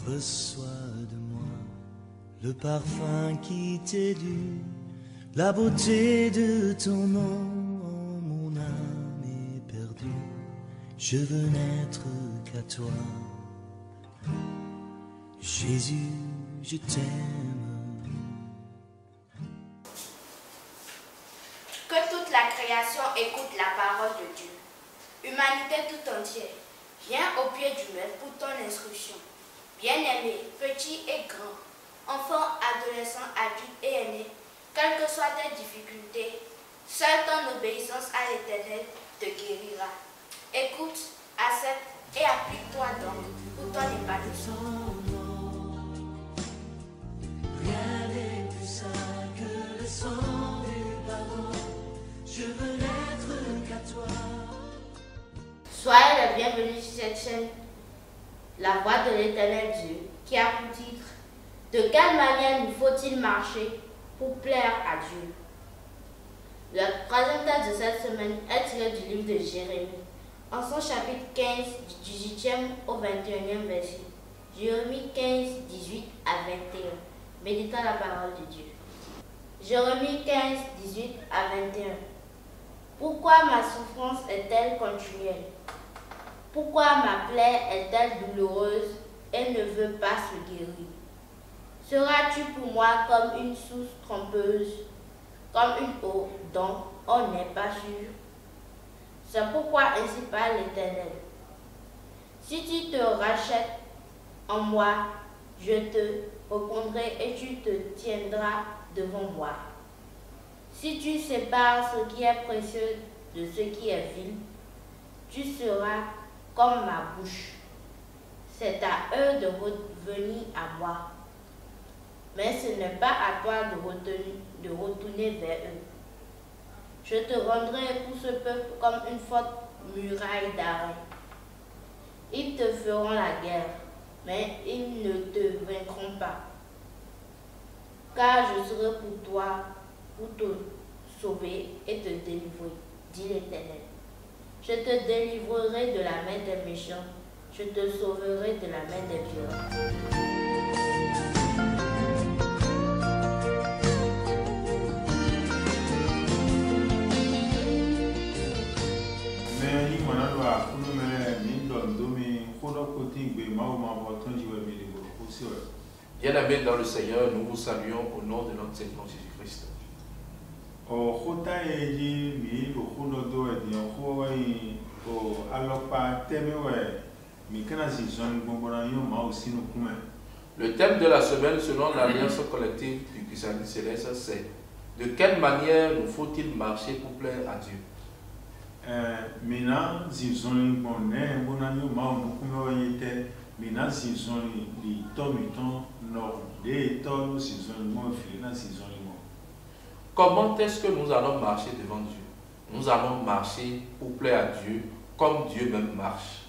Reçois de moi le parfum qui t'est dû, la beauté de ton nom, mon âme est perdue. Je veux n'être qu'à toi, Jésus, je t'aime. Que toute la création écoute la parole de Dieu. Humanité tout entière, viens au pied du maître pour ton instruction. Bien-aimés, petits et grands, enfants, adolescents, adultes et aînés, quelles que soient tes difficultés, seule ton obéissance à l'Éternel te guérira. Écoute, accepte et applique-toi donc pour ton épanouissement. Rien n'est plus sain que le sang du pardon. Je veux n'être qu'à toi. Soyez les bienvenus sur cette chaîne, La Voix de l'Éternel Dieu, qui a pour titre « De quelle manière nous faut-il marcher pour plaire à Dieu ?» Le troisième texte de cette semaine est tiré du livre de Jérémie, en son chapitre 15, du 18e au 21e verset. Jérémie 15, 18 à 21. Méditant la parole de Dieu. Jérémie 15, 18 à 21. Pourquoi ma souffrance est-elle continuelle? Pourquoi ma plaie est-elle douloureuse et ne veut pas se guérir? Seras-tu pour moi comme une source trompeuse, comme une eau dont on n'est pas sûr? C'est pourquoi ainsi parle l'Éternel. Si tu te rachètes en moi, je te répondrai et tu te tiendras devant moi. Si tu sépares ce qui est précieux de ce qui est vil, tu seras comme ma bouche. C'est à eux de revenir à moi. Mais ce n'est pas à toi de retourner vers eux. Je te rendrai pour ce peuple comme une forte muraille d'arrêt. Ils te feront la guerre, mais ils ne te vaincront pas. Car je serai pour toi, pour te sauver et te délivrer, dit l'Éternel. Je te délivrerai de la main des méchants, je te sauverai de la main des violents. Bien-aimés dans le Seigneur, nous vous saluons au nom de notre Seigneur Jésus-Christ. Le thème de la semaine selon l'Alliance collective du christianisme céleste, c'est « De quelle manière nous faut-il marcher pour plaire à Dieu ?» Comment est-ce que nous allons marcher devant Dieu? Nous allons marcher pour plaire à Dieu comme Dieu même marche.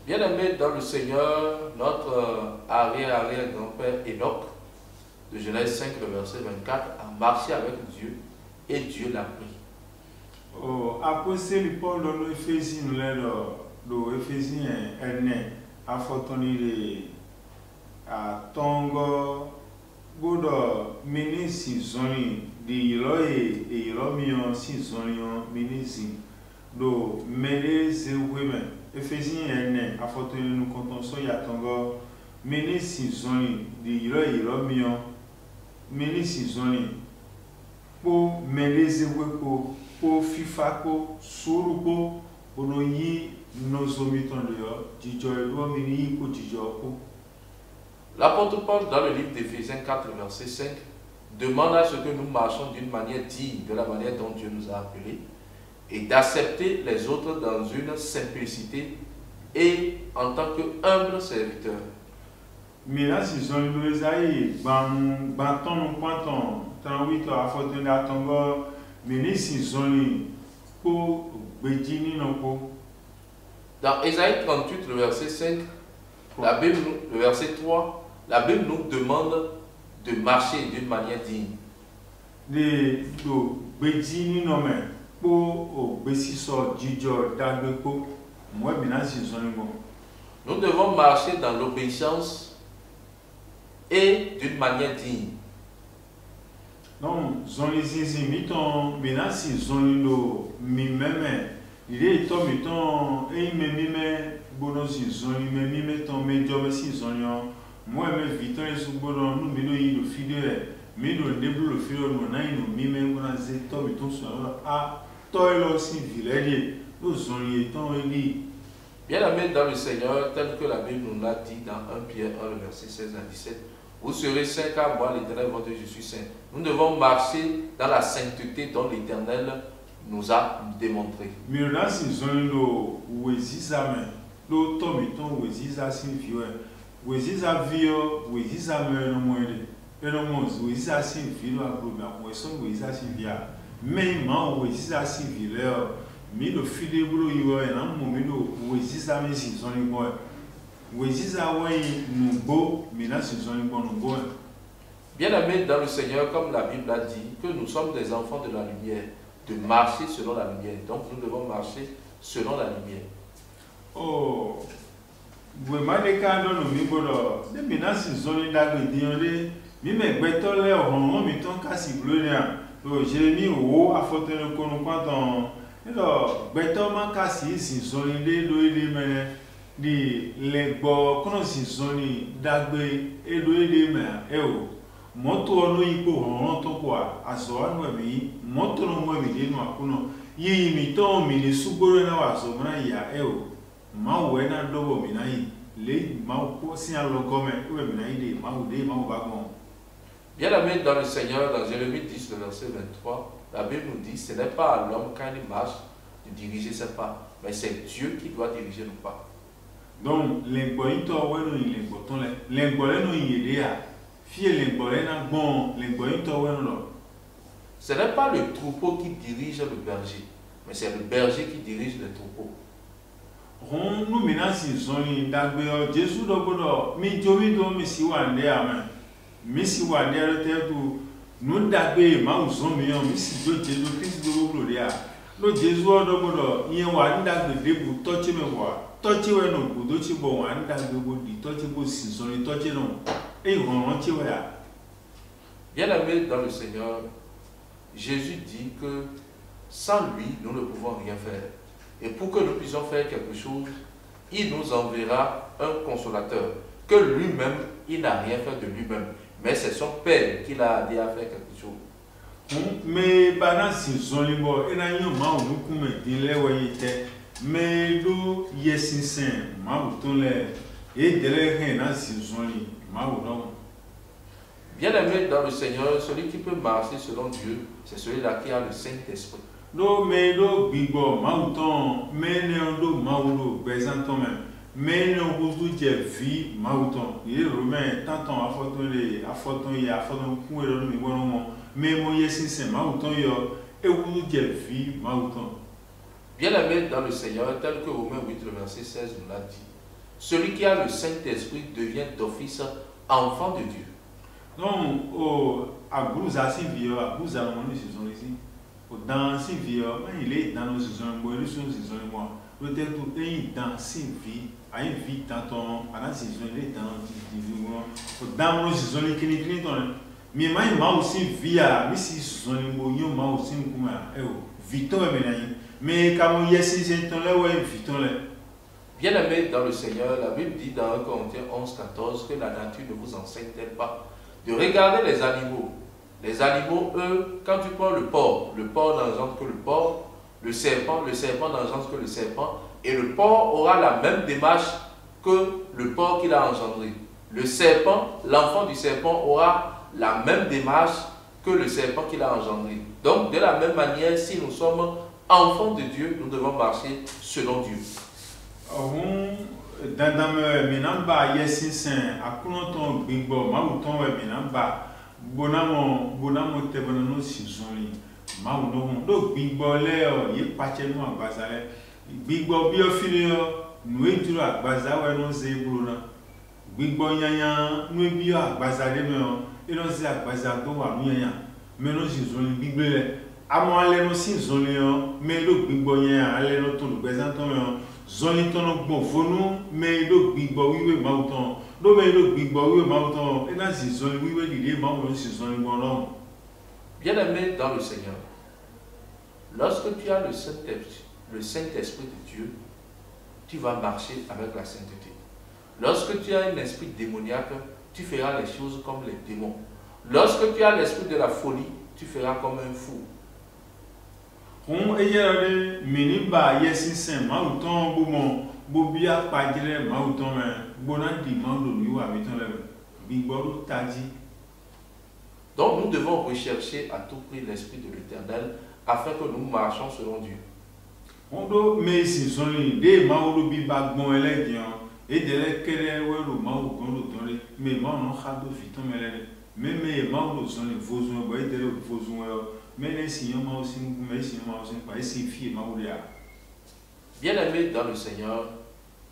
Bien-aimés dans le Seigneur, notre arrière-arrière-grand-père Enoch, de Genèse 5, le verset 24, a marché avec Dieu et Dieu l'a pris. Apostoli Paul no Efésien lo Efésien ene afotoni a tongo bodo minisi zoni di iloe e ilomion si zonion minisi do mereze women Efésien ene afotoni no kontonso ya tongo minisi zoni di iloe e ilomion minisi zoni po mereze weko po fifako suruko ono yi nozomiton leo jijo elo mini ko jijo ko. L'apôtre Paul, dans le livre d'Éphésiens 4, verset 5, demande à ce que nous marchions d'une manière digne de la manière dont Dieu nous a appelés et d'accepter les autres dans une simplicité et en tant que humble serviteur. Mina si zoni do ezai banton kwanton 38 afotene atongo minisi zoni ko bejini no ko. Dans Ésaïe 38, le verset 5, La Bible, le verset 3, la Bible nous demande de marcher d'une manière digne. Nous devons marcher dans l'obéissance et d'une manière digne. Donc, zoni zizi miton binasi zoni do mimeme ire to miton e mimeme bonosi zoni mimeme ton mejo si zonio moi me viton su bono nu mino yi do fide mino deblo lo fide no na ino mime bona ze to miton so a to elo si vilerie no zoni ton eli. Bien-aimés dans le Seigneur, tel que la Bible nous l'a dit dans 1 Pierre 1, le verset 16 à 17, vous serez saints car moi, l'Éternel, votre Dieu, je suis saint. Nous devons marcher dans la sainteté dont l'Éternel nous a démontré. Bien-aimés dans le Seigneur, comme la Bible a dit, que nous sommes des enfants de la lumière, de marcher selon la lumière. Donc nous devons marcher selon la lumière. Oh, vous m'avez dit que nous sommes Jérémie ou a photo le conquanton alors betoma kasi si zoni le do ile mene di legbo kono si zoni dagbe e do ile me e o moto ono ipo hon to kwa aso anu mi moto no mo mi de no akuno yi mi to mi ni sugboro na wa so mra ya e o ma we na dobo mi na yi le ma ko si alogo me o mi na yi de ma o ba gon. Bien-aimés dans le Seigneur, dans Jérémie 10, le verset 23, la Bible nous dit, ce n'est pas à l'homme quand il marche de diriger ses pas, mais c'est Dieu qui doit diriger nos pas. Donc, ce n'est pas le troupeau qui dirige le berger, mais c'est le berger qui dirige le troupeau. Misi wa dere tetu no dagbe ma uzon mi yon misi do Jesu Christ do gloria lo Jesu odo bodo yen wa ndagbe debu touch me wa touch we no budo chi bo wa ndagbe bo di touch bo si so ni touch no e ron chi wa ya. Bien-aimés dans le Seigneur, Jésus dit que sans lui nous ne pouvons rien faire. Et pour que nous puissions faire quelque chose, il nous enverra un consolateur que lui-même il n'a rien fait de lui-même. Mais c'est son Père qui l'a dit à faire quelque chose. Mais pendant ces zolimos, il y a un moment où nous mais nous yesinsen, et bien-aimé dans le Seigneur, celui qui peut marcher selon Dieu, c'est celui-là qui a le Saint-Esprit. No mais do bibo mauton, mais ne maudo présentement même. Mais nous vous dire vie mauton il est romain tant a photo pour le mais mon yesin mauton yo et vous dire vie mauton. Bien-aimé dans le Seigneur, tel que Romains 8 le verset 16 nous l'a dit, celui qui a le Saint-Esprit devient d'office enfant de Dieu. Non, à Gouza si vieux, à Gouza mon saison ici. Dans si vieux, il est dans nos saisons, il sont saison moi. Peut-être tout est dans si vie. A une vie tanton à la saison les dans nos saisons qui n'y ton mais moi aussi via misi saison mo ma aussi kuma vito mais comme yes c'est ton là ouais vito là. Bien-aimés dans le Seigneur, la Bible dit dans 1 Corinthiens 11:14 que la nature ne vous enseigne-t-elle pas de regarder les animaux. Les animaux, eux, quand tu prends le porc n'engendre que le porc, le serpent n'engendre que le serpent. Et le porc aura la même démarche que le porc qu'il a engendré. Le serpent, l'enfant du serpent aura la même démarche que le serpent qu'il a engendré. Donc, de la même manière, si nous sommes enfants de Dieu, nous devons marcher selon Dieu. gbígbọ́ yányá ní bí àgbàzà dé mẹ́rin iná sí àgbàzà tó wà ní yányá mẹ́rin sì zọ́ni gbígbé rẹ̀ àmọ́ alẹ́nu sí zọ́ni yán mẹ́rin ló gbígbọ́ yányá alẹ́nu tó lùgbẹ́sán tó mẹ́rin zọ́ni tọ́nà gbọ̀n fónú mẹ́rin ló gbígbọ́ wíwé máa tán ló mẹ́rin ló gbígbọ́ wíwé máa tán iná sì zọ́ni wíwé dìde máa wọ́n sì zọ́ni gbọ́n náà. Bien-aimé dans le Seigneur, lorsque tu as le Saint-Esprit de Dieu, tu vas marcher avec la sainteté. Lorsque tu as un esprit démoniaque, tu feras les choses comme les démons. Lorsque tu as l'esprit de la folie, tu feras comme un fou. On est miniba yesin mauton boumon bobia padre mauton bonandi mando lui habitant le bigboro tadi. Donc nous devons rechercher à tout prix l'esprit de l'Éternel afin que nous marchions selon Dieu. On doit mais si son des mauro bibagbon eledian et de les kere wero mauro gondo tonle mais non khado fiton melele mais mauro son les vozon boy de les vozon mais les signaux mauro sin mais signaux mauro sin pas si fie mauro ya. Bien-aimé dans le Seigneur,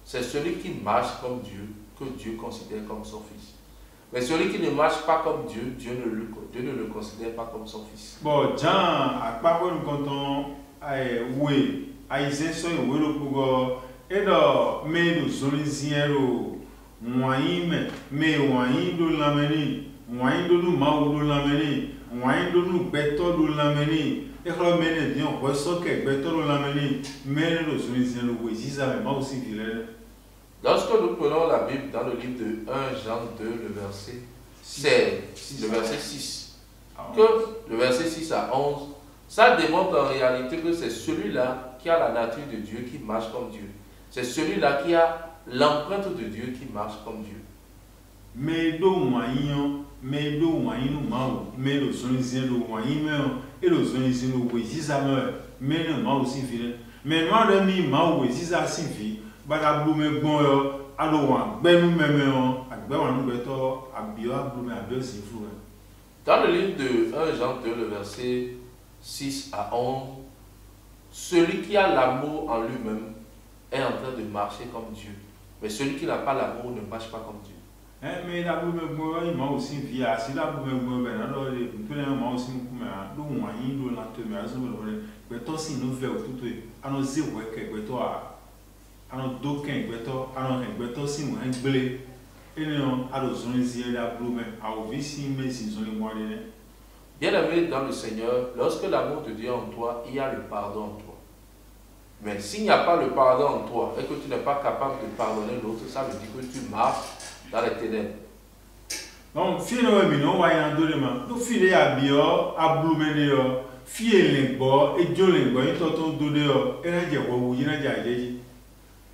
c'est celui qui marche comme Dieu que Dieu considère comme son fils. Mais celui qui ne marche pas comme Dieu, Dieu ne le considère pas comme son fils. Bon, Jean, à part quand on oui, à Isaïe, oui, le pouvoir, et donc, mais nous sommes moyen, mais moyen de l'amener, moyen de nous maou de l'amener, moyen de nous béton de l'amener, et que le mener bien, on voit ce que béton de l'amener, mais nous sommes oui, si ça m'a aussi vilain. Lorsque nous prenons la Bible dans le livre de 1 Jean 2, le verset 6, que le verset 6 à 11, ça démontre en réalité que c'est celui-là qui a la nature de Dieu qui marche comme Dieu. C'est celui-là qui a l'empreinte de Dieu qui marche comme Dieu. Mais le dans le livre de 1 Jean 2, le verset 6 à 11, celui qui a l'amour en lui-même est en train de marcher comme Dieu. Mais celui qui n'a pas l'amour ne marche pas comme Dieu. Mais la il m'a aussi vu, si la boum alors les m'a aussi mais toi si nous faisons tout à nos zéro que toi à nos doquins à nos si nous un blé et non à nos zones la boum à si mais si sont les moyens. Bien-aimé dans le Seigneur, lorsque l'amour de Dieu est en toi, il y a le pardon en toi. Mais s'il n'y a pas le pardon en toi et que tu n'es pas capable de pardonner l'autre, ça veut dire que tu marches dans les ténèbres. Donc, finalement, nous voyons deux éléments. Nous filons à bio, à bloumer, filer les bords et Dieu les bords, ils t'ont donné, et là, j'ai oublié, il y a dit.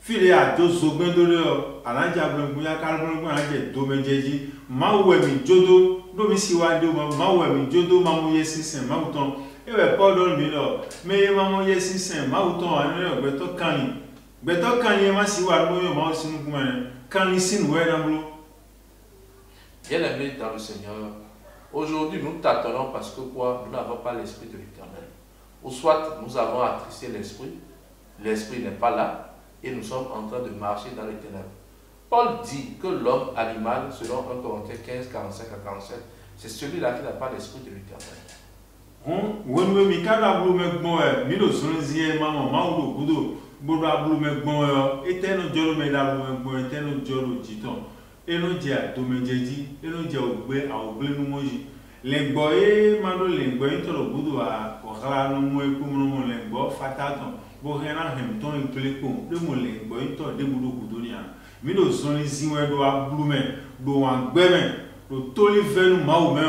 Filer à deux secondes, à la diable, il y a calme, il y a deux Maouemi Jodo, Domisiwado, Maouemi Jodo, Mamouye Sissin, Mauton, et pardon, mais Mamouye Sissin, Mauton, et Beto Kani. Beto Kani, Massiwa, Mausin, Kani Sin, Wedamlo. Bien-aimés dans le Seigneur, aujourd'hui nous tâtonnons parce que quoi? Nous n'avons pas l'Esprit de l'Éternel. Ou soit nous avons attristé l'Esprit, l'Esprit n'est pas là, et nous sommes en train de marcher dans les ténèbres. Paul dit que l'homme animal, selon 1 Corinthiens 15, 45 à 47, c'est celui-là qui n'a pas l'Esprit de l'Éternel. Eno dia domejeji eno dia ogbe nu moji lengbo e mando lengbo into lo budu a okala no mo eku mo lengbo fataton bo hena hemton impleku de mo lengbo into de budu kudonia mi do zoni zinwe do ablume do wan gbeme do toli venu mawo me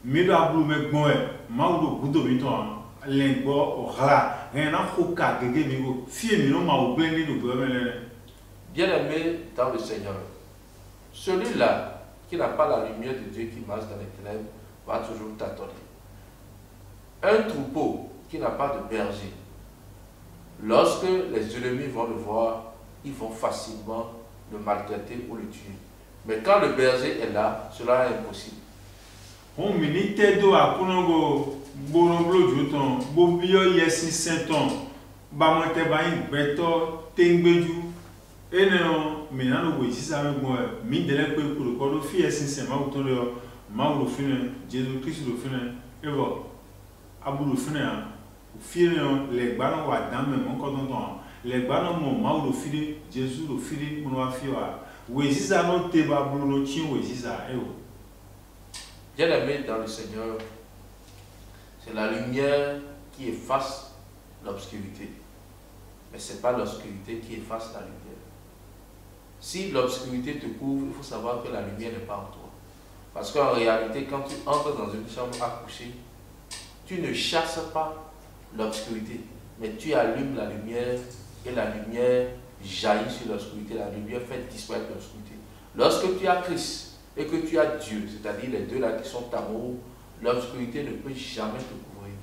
mi do ablume gbon e mawo do budu mi to lengbo okala hena hoka gege mi go fie mi no mawo gbe ni do gbeme. Bien-aimé dans le Seigneur, celui-là qui n'a pas la lumière de Dieu qui marche dans les ténèbres va toujours tâtonner. Un troupeau qui n'a pas de berger, lorsque les ennemis vont le voir, ils vont facilement le maltraiter ou le tuer. Mais quand le berger est là, cela est impossible. On milite do akunongo boroblo joton bobio yesi senton bamote bayin beto tengbeju eno maintenant le si ça me bon mi de la pour le corps fi sincèrement autant de ma le fin Jésus Christ le fin et voilà abu le fin fi les ballons wa dans même encore dans les ballons mon ma le fi Jésus le fi mon wa fi wa oui si ça non te ba blu tien oui si ça et Bien-aimé dans le Seigneur, c'est la lumière qui efface l'obscurité. Mais ce n'est pas l'obscurité qui efface la lumière. Si l'obscurité te couvre, il faut savoir que la lumière n'est pas en toi. Parce qu'en réalité, quand tu entres dans une chambre à coucher, tu ne chasses pas l'obscurité, mais tu allumes la lumière et la lumière jaillit sur l'obscurité. La lumière fait disparaître l'obscurité. Lorsque tu as Christ, et que tu as Dieu, c'est-à-dire les deux là qui sont amoureux, l'obscurité ne peut jamais te couvrir.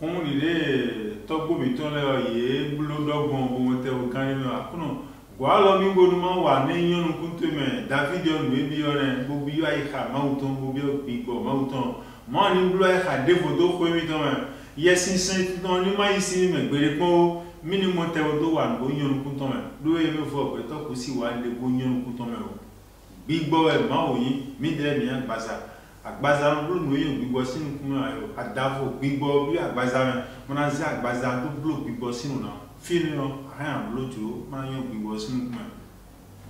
Comme il est, top comme il est, boulot d'obon, bon, t'es au carré, mais à quoi voilà, mi bonnement wa ne yon kunte me David yon baby yon bobi yo ay ka mauton bobi yo bigo mauton ma ni blo ay ka devodo ko mi to me yesin saint non ni ma isi me gbere ko minimum te do wa bo yon kunto me do e me fo ko to ko si wa de bo yon kunto me o bigo e ma o yi mi de mi agbaza blo no yon bigo sinu kun ayo adavo bigo bi agbaza me mona zi agbaza do blo bigo sinu na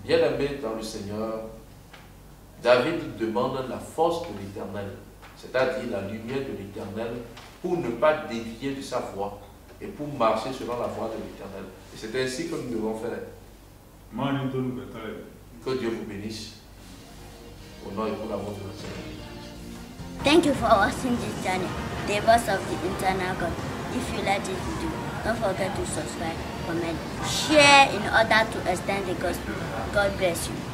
Bien-aimé dans le Seigneur, David demande la force de l'Éternel, c'est-à-dire la lumière de l'Éternel, pour ne pas dévier de sa voie et pour marcher selon la voie de l'Éternel. Et c'est ainsi que nous devons faire. Que Dieu vous bénisse. Au nom et pour l'amour de notre Seigneur. Thank you for watching this channel, The Voice of the Eternal God. If you like this video, don't forget to subscribe, comment, share in order to extend the gospel. God bless you.